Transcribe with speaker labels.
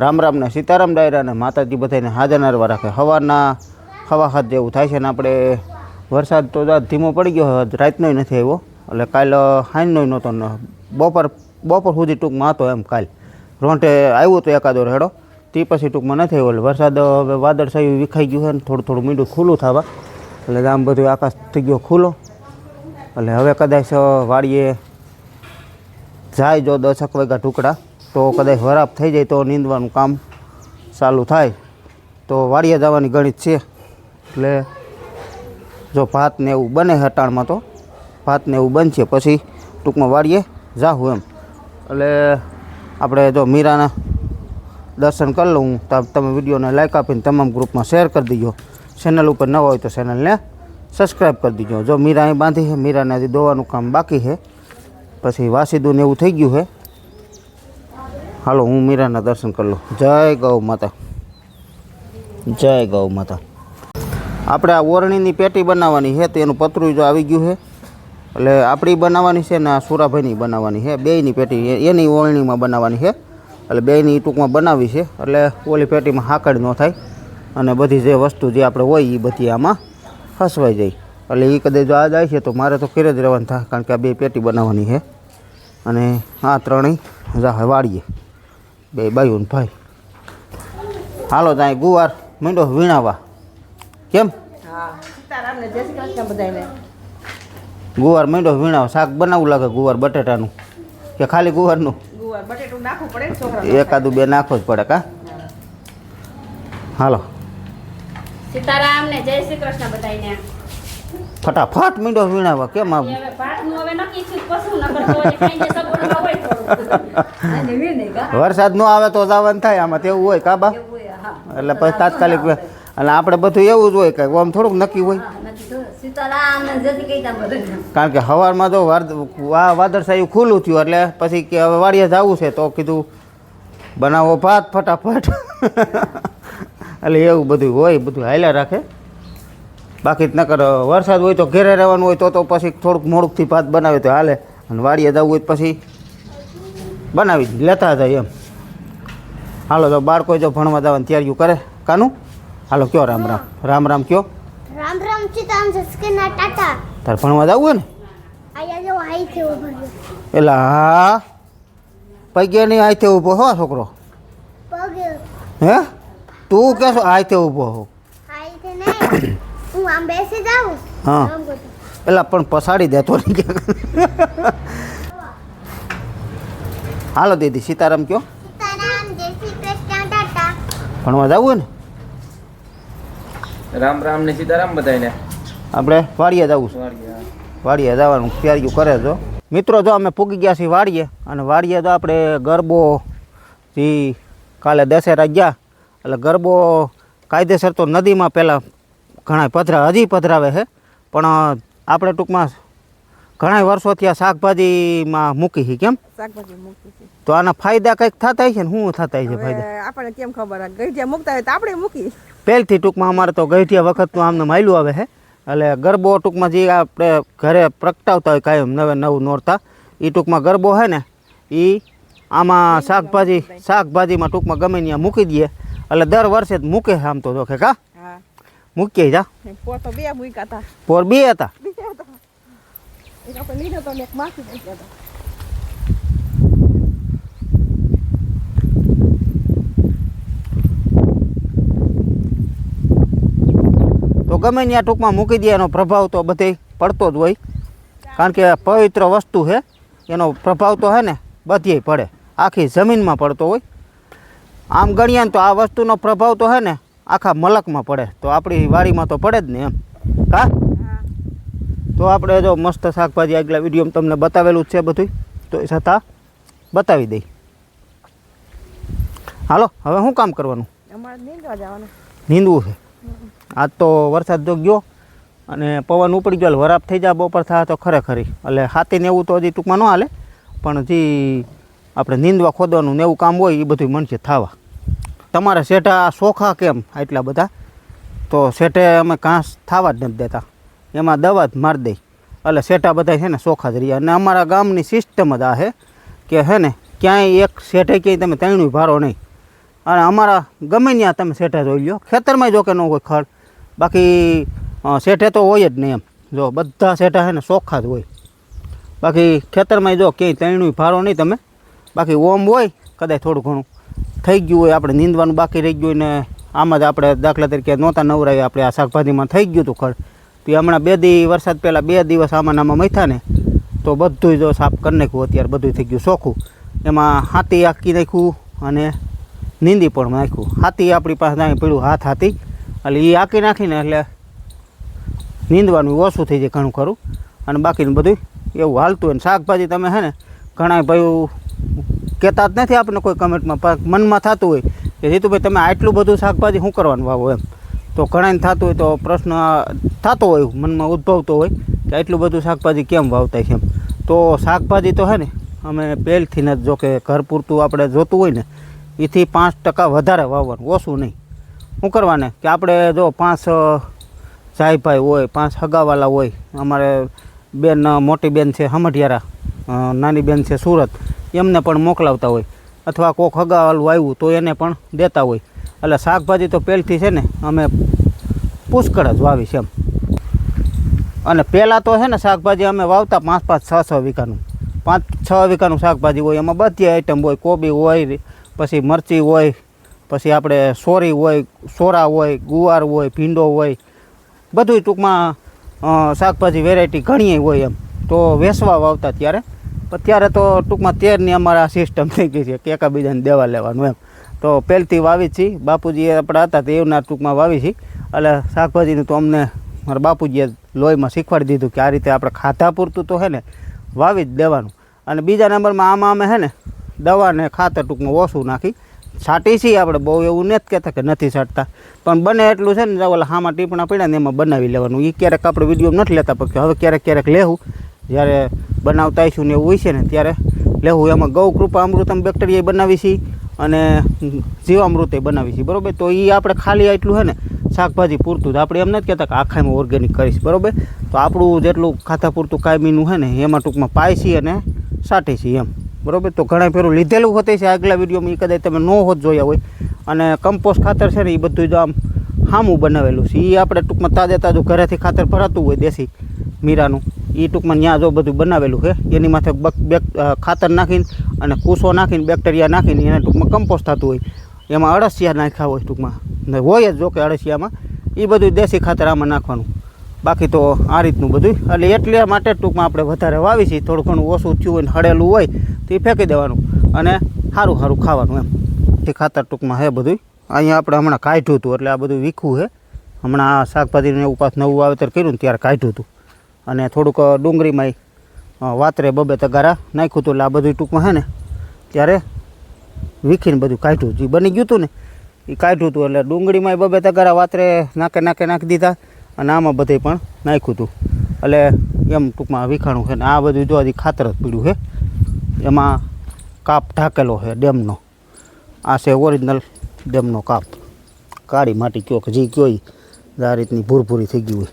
Speaker 1: રામ રામ ને સીતારામ ડાયરા ને માતાજી બધાને હાજર નારવા રાખે. સવારના હવા હાથ જેવું થાય છે ને આપણે વરસાદ તો ધીમો પડી ગયો, રાતનોય નથી આવ્યો. એટલે કાલ હાંજનોય નહોતો ને બપોર સુધી ટૂંકમાં હતો. એમ કાલ રોંઠે આવ્યો તો એકાદો રેડો, તે પછી ટૂંકમાં નથી આવ્યો. એટલે વરસાદ હવે વાદળછાયું વિખાઈ ગયું છે ને થોડું થોડું મીંડું ખુલ્લું થવા, એટલે આમ બધું આકાશ થઈ ગયો ખુલ્લો. એટલે હવે કદાચ વાડીએ જાય જો 10 વાગ્યા ટુકડા તો કદાચ વરાપ થઈ જાય તો નીંદવાનું કામ ચાલુ થાય તો વાડીએ જવાની ગણિત છે. એટલે જો ભાત ને એવું બને હટાણમાં તો ભાત ને એવું બનશે પછી ટૂંકમાં વાડીએ જાઉં એમ. એટલે આપણે જો મીરાના દર્શન કરી લઉં. તમે વિડીયોને લાઈક આપીને તમામ ગ્રુપમાં શેર કરી દીજો. ચેનલ ઉપર ન હોય તો ચેનલને સબસ્ક્રાઈબ કરી દીજો. જો મીરા અહીં બાંધી છે, મીરાને હજી દોવાનું કામ બાકી છે, પછી વાસીદું ને એવું થઈ ગયું છે. હાલો હું મીરાના દર્શન કરી લઉં. જય ગૌ માતા, જય ગૌ માતા. આપણે આ ઓરણીની પેટી બનાવવાની છે, તેનું પતરું જો આવી ગયું છે. એટલે આપણી બનાવવાની છે ને આ સુરાભાઈની બનાવવાની છે. બેયની પેટી એની ઓરણીમાં બનાવવાની છે. એટલે બેયની ટૂંકમાં બનાવી છે. એટલે ઓલી પેટીમાં હાકડ ન થાય અને બધી જે વસ્તુ જે આપણે હોય એ બધી આમાં ફસવાઈ જાય. એટલે એ કદાચ જો આ જાય છે તો મારે તો ઘરે જ રહેવાનું થાય, કારણ કે આ બે પેટી બનાવવાની છે. અને આ ત્રણેય જા વાળીએ બે બાયું ને ભાઈ. હાલો ત્યાં ગુવાર મીંડો વીણાવા. કેમ ગુવાર મીંડો વીણાવા? શાક બનાવવું લાગે ગુવાર બટેટાનું કે ખાલી ગુવારનું? એકાદું બે નાખવો જ પડે કા? હાલો
Speaker 2: સીતારામ ને જય શ્રી કૃષ્ણ બધાને.
Speaker 1: ફટાફટ મીંડો વીણાવા. કેમ આવું વરસાદ નો આવે તો જવાનું થાય આમાં, તેવું હોય કાબા? એટલે પછી તાત્કાલિક. એટલે આપણે બધું એવું જ હોય કે આમ થોડુંક નક્કી હોય, કારણ કે સવારમાં તો વાદળછાયું ખુલ્લું થયું એટલે પછી કે હવે વાડીએ જવું છે તો કીધું બનાવો ભાત ફટાફટ. એટલે એવું બધું હોય, બધું હાલ્યા રાખે. બાકી જ નકર વરસાદ હોય તો ઘેરે રહેવાનું હોય તો પછી થોડુંક મોડુંકથી ભાત બનાવે તો હાલે, અને વાડીએ જવું હોય પછી બનાવી લેતા જાય એમ. હાલો તો બાળકો જો ભણવા જવાની તૈયારીઓ કરે. કાનું હાલો કયો રામ રામ. રામ રામ કયો.
Speaker 3: રામ રામ સીતારામ જસકેના ટાટા.
Speaker 1: તારે ભણવા જવું હોય ને?
Speaker 3: આયા જો આઈ છે ઉભો.
Speaker 1: એલા હા પગે નહીં આઈતે ઊભો હો છોકરો.
Speaker 3: પગે
Speaker 1: હે તું કેસો આઈતે ઊભો હો?
Speaker 3: આઈ છે ને હું આમ બેસી જાઉં.
Speaker 1: હા એલા પણ પસાડી દેતો નહીં. હાલો દીદી સીતારામ કયો.
Speaker 3: સીતારામ જય શ્રી કૃષ્ણ ટાટા.
Speaker 1: ભણવા જવું હોય ને?
Speaker 4: રામ રામ ને સીતારામ બધાને.
Speaker 1: આપણે વાડીએ જવું છે. વાડીએ જવાનું તૈયારીઓ કરે છો મિત્રો. જો અમે પૂગી ગયા છીએ વાડીએ, અને વાડીએ તો આપણે ગરબો જે કાલે દશેરા ગયા એટલે ગરબો કાયદેસર તો નદીમાં પહેલાં ઘણા હજી પધરાવે છે, પણ આપણે ટૂંકમાં ઘણા વર્ષોથી આ શાકભાજીમાં મૂકી છે. કેમ
Speaker 5: શાકભાજી મૂકી છે
Speaker 1: તો આના ફાયદા કંઈક થતા છે ને? શું થતા છે ફાયદા?
Speaker 5: આપણને કેમ ખબર? ગઈઢિયા મૂકતા હોય તો આપણે મૂકી.
Speaker 1: પહેલથી ટૂંકમાં અમારે તો ગઈઠિયા વખતનું આમને માયલું આવે છે. એટલે ગરબો ટૂંકમાં જે આપણે ઘરે પ્રગટાવતા હોય કાયમ નવે નવું નોરતા, એ ટૂંકમાં ગરબો છે ને એ આમાં શાકભાજીમાં ટૂંકમાં ગમે ત્યાં મૂકી દઈએ. એટલે દર વર્ષે જ મૂકે છે આમ તો જોખે કા મૂકીએ જા.
Speaker 5: પોર તો બે મૂક્યા હતા.
Speaker 1: પોર બે હતા.
Speaker 5: એક આપણે લીધો તો એક માસી મૂક્યા હતા.
Speaker 1: તો ગમે ત્યાં ટૂંકમાં મૂકી દે, એનો પ્રભાવ તો બધે પડતો જ હોય, કારણ કે પવિત્ર વસ્તુ છે, એનો પ્રભાવ તો છે ને બધે પડે, આખી જમીનમાં પડતો હોય. આમ ગણીએ ને તો આ વસ્તુનો પ્રભાવ તો છે ને આખા મલકમાં પડે, તો આપણી વાડીમાં તો પડે જ ને એમ કા? તો આપણે જો મસ્ત શાકભાજી આગલા વિડીયોમાં તમને બતાવેલું જ છે બધું, તો એ છતાં બતાવી દઈ. હાલો હવે શું કામ કરવાનું?
Speaker 5: અમારે નીંદવા જવાનું.
Speaker 1: નીંદવું છે. આજ તો વરસાદ જો ગયો અને પવન ઉપડી ગયો, વરાપ થઈ જાય બપોર થાય તો ખરેખરી. એટલે હાથીને એવું તો હજી ટૂંકમાં ન હાલે, પણ જે આપણે નીંદવા ખોદવાનું ને એવું કામ હોય એ બધું મનશે થવા. તમારે શેઠા સોખા કેમ આટલા બધા? તો શેઠે અમે ઘાસ થવા જ નથી દેતા, એમાં દવા જ મારી દઈ. એટલે શેઠા બધા છે ને સોખા જ રહ્યા. અને અમારા ગામની સિસ્ટમ જ આ છે કે હે ને ક્યાંય એક શેઠે ક્યાંય તમે ત્રણેય ભારો નહીં, અને અમારા ગમે ત્યાં તમે શેઠે જોઈ લો, ખેતરમાં જો કે ન હોય ખડ, બાકી શેઠે તો હોય જ નહીં એમ. જો બધા શેઠા છે ને ચોખ્ખા જ હોય, બાકી ખેતરમાં જો ક્યાંય તૈણું ફારો નહીં તમે, બાકી ઓમ હોય કદાચ થોડું ઘણું થઈ ગયું હોય, આપણે નીંદવાનું બાકી રહી ગયું ને આમાં જ આપણે દાખલા તરીકે નહોતા નવરાય, આપણે આ શાકભાજીમાં થઈ ગયું હતું ખડ, તો હમણાં 2 દી વરસાદ પહેલાં 2 દિવસ આમાં નામાં મથ્યા ને તો બધું જો સાફ કરી નાખ્યું, અત્યારે બધું થઈ ગયું ચોખ્ખું. એમાં હાથી આખી નાખ્યું અને નીંદી પણ નાખ્યું. હાથી આપણી પાસે ત્યાં પડ્યું હાથ હાથી, એટલે એ આખી નાખીને એટલે નીંદવાનું ઓછું થઈ જાય ઘણું ખરું, અને બાકીનું બધું એવું હાલતું હોય. ને શાકભાજી તમે છે ને ઘણા ભાઈ કહેતા જ નથી આપણને કોઈ કમેન્ટમાં, પણ મનમાં થતું હોય કે જીતુભાઈ તમે આટલું બધું શાકભાજી શું કરવાનું વાવો એમ, તો ઘણાને થતું હોય તો પ્રશ્ન થતો હોય મનમાં ઉદ્ભવતો હોય કે આટલું બધું શાકભાજી કેમ વાવતા છે એમ. તો શાકભાજી તો છે ને અમે પહેલથી જ જો કે ઘર પૂરતું આપણે જોતું હોય ને એથી 5% વધારે વાવવાનું, ઓછું નહીં. શું કરવાને કે આપણે જો 5 સાહેબભાઈ હોય, 5 હગાવાલા હોય, અમારે બેન મોટી બેન છે હમઢિયારા, નાની બેન છે સુરત, એમને પણ મોકલાવતા હોય, અથવા કોઈક હગાવાલું આવ્યું તો એને પણ દેતા હોય. એટલે શાકભાજી તો પહેલથી છે ને અમે પુષ્કળ જ વાવી છે એમ. અને પહેલાં તો છે ને શાકભાજી અમે વાવતા 5-5, 6-6 વીઘાનું, 5-6 વીઘાનું શાકભાજી હોય, એમાં બધી આઈટમ હોય, કોબી હોય, પછી મરચી હોય, પછી આપણે સોરી હોય, સોરા હોય, ગુવાર હોય, ભીંડો હોય, બધું ટૂંકમાં શાકભાજી વેરાયટી ઘણી હોય એમ. તો વેસવા વાવતા ત્યારે, પણ ત્યારે તો ટૂંકમાં 13ની અમારા સિસ્ટમ થઈ ગઈ છે કે એકાબીજાને દેવા લેવાનું એમ. તો પહેલથી વાવી છીએ, બાપુજી આપણા હતા તે એવના ટૂંકમાં વાવી છીએ. એટલે શાકભાજીનું તો અમને મારા બાપુજીએ લોહીમાં શીખવાડી દીધું કે આ રીતે આપણે ખાધા પૂરતું તો છે ને વાવી જ દેવાનું. અને બીજા નંબરમાં આમાં અમે છે ને દવા ને ખાતર ટૂંકમાં ઓછું નાખી છાંટી છીએ આપણે, બહુ એવું નથી કહેતા કે નથી છાંટતા, પણ બને એટલું છે ને ઓલા હામાં ટીપણા પડ્યા ને એમાં બનાવી લેવાનું. એ ક્યારેક આપણે વિડીયો નથી લેતા, પણ હવે ક્યારેક લેવું, જ્યારે બનાવતા આવીશું ને એવું હોય છે ને ત્યારે લેવું. એમાં ગૌ કૃપા અમૃતમ બેક્ટેરિયા બનાવી છીએ અને જીવામૃતે બનાવી છીએ, બરાબર. તો એ આપણે ખાલી એટલું છે ને શાકભાજી પૂરતું જ, આપણે એમ નથી કહેતા કે આખામાં ઓર્ગેનિક કરીશ, બરાબર. તો આપણું જેટલું ખાતા પૂરતું કાયમીનું છે ને એમાં ટૂંકમાં પાય છીએ અને છાંટી છીએ એમ, બરાબર. તો ઘણા ફેરું લીધેલું હોતે છે આગલા વિડીયોમાં, એ કદાચ તમે ન હોત જોયા હોય. અને કમ્પોસ્ટ ખાતર છે ને એ બધું જ આમ સામું બનાવેલું છે, એ આપણે ટૂંકમાં તાજું ઘરેથી ખાતર ભરાતું હોય દેશી મીરાનું, એ ટૂંકમાં ત્યાં જો બધું બનાવેલું છે. એની માથે ખાતર નાખીને અને કૂસો નાખીને બેક્ટેરિયા નાખીને એને ટૂંકમાં કમ્પોસ્ટ થતું હોય. એમાં અળસિયા નાખ્યા હોય ટૂંકમાં, હોય જ જો કે અળસિયામાં, એ બધું દેશી ખાતર આમાં નાખવાનું. બાકી તો આ રીતનું બધું, એટલે માટે ટૂંકમાં આપણે વધારે વાવી છીએ. થોડું ઘણું ઓછું થયું હોય ને હળેલું હોય તો એ ફેંકી દેવાનું અને સારું સારું ખાવાનું એમ. એ ખાતર ટૂંકમાં છે બધું. અહીંયા આપણે હમણાં કાઢ્યું હતું એટલે આ બધું વીખું છે. હમણાં આ શાકભાજીને એવું પાછું નવું વાવેતર કર્યું ને ત્યારે કાઢ્યું હતું. અને થોડુંક ડુંગળીમાંય વાતરે 2-2 તગારા નાખ્યું હતું, એટલે આ બધું ટૂંકમાં છે ને ત્યારે વીખીને બધું કાઢ્યું. જે બની ગયું હતું ને એ કાઢ્યું હતું, એટલે ડુંગળીમાંય 2-2 તગારા વાતરે નાખી દીધા અને આમાં બધે પણ નાખ્યું હતું. એટલે એમ ટૂંકમાં વીખાણું છે ને આ બધું જો હજી ખાતર જ પીડ્યું છે. એમાં કાપ ઢાંકેલો છે ડેમનો, આ છે ઓરિજિનલ ડેમનો કાપ. કાળી માટી કયો કે જે કયો આ રીતની ભૂરભૂરી થઈ ગઈ હોય.